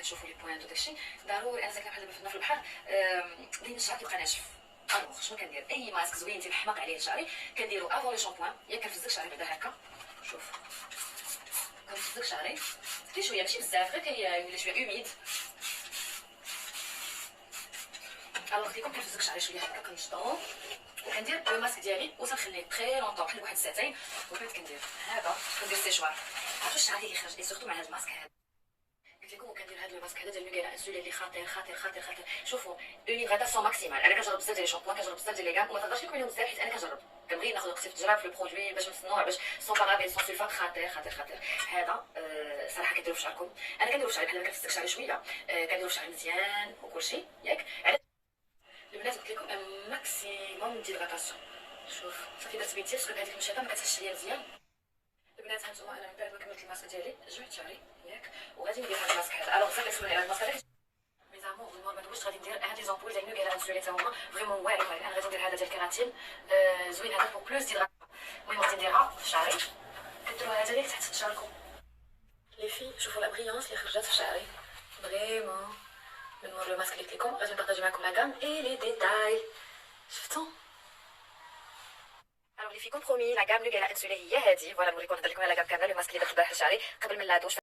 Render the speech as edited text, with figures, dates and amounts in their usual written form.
كتشوفوا لي بوينت وداكشي ضروري. انا ساكنه بحال دابا في البحر، دايما الشعر كيبقى ناشف. الوغ شنو كندير؟ اي ماسك زوين تيحماق عليه شعري كنديرو افون لي شامبوان، ياك كنفزك شعري بعدا هكا. شوف كنفزك شعري حتى شويه ماشي بزاف، غير كيولي شويه اوميد. الوغ كيكون كنفزك شعري شويه هكا كنشطو، وكندير لو ماسك ديالي وتنخليه تري لونطون بحال واحد ساعتين، ومن بعد كندير هذا كندير سيشوار. عرفتوا الشعر كيخرج اي سورتو مع هذا الماسك هذا. قلت لكم كندير هذا الماسك هذا ديال نوغيلا انسولين اللي خطير خطير خطير خطير. شوفوا اون هيدراتاسيون ماكسيمال. انا كنجرب بزاف ديال لي شامبوان، كنجرب بزاف ديال لي غام، وما تقدرش نكون عليهم بزاف حيت انا كنجرب كنبغي ناخذ وقتي في التجربه في البرودوي باش مصنوع باش سون بارابين سون سلفات خطير خطير خطير. هذا صراحه كديروا في شعركم. انا كنديرو في شعري بحال كنفسك شعري شويه، كنديرو في شعري مزيان وكلشي ياك. البنات قلت لكم ان ماكسيموم ديغراتاسيون. شوف صافي درت بيتي سكر هذيك المشيطه ما كتهش ليا مزيان. البنات هانتوما انا من بعد ما كملت الماسك ديالي جوعت شعري ياك، وغادي ندير هذا الماسك هذا. الوغ بزاف كيسولوني على الماسك هذا مي زامور نورمال ما دوزش. غادي ندير هاد لي زامبول ديال نوغيلا انسولين تا هما فريمون واعرين. انا غادي ندير هذا ديال كيراتين زوين هذا بور بلوس ديغراتاسيون. المهم غادي نديرها في شعري. كديروا هذا ليك تحت شعركم لي في. شوفوا لا بريونس اللي خرجت في شعري فريمون من مور لو ماسك اللي قلت لكم. غادي نبارطاجي معكم لا غام اي لي ديتاي. شفتوا الوغ لي في كومبرومي لا غام نوغيلا انسولين هي هادي. فوالا نوريكم نهضر لكم على لا غام كامله لو ماسك اللي درت البارح لشعري قبل ما نلادوش.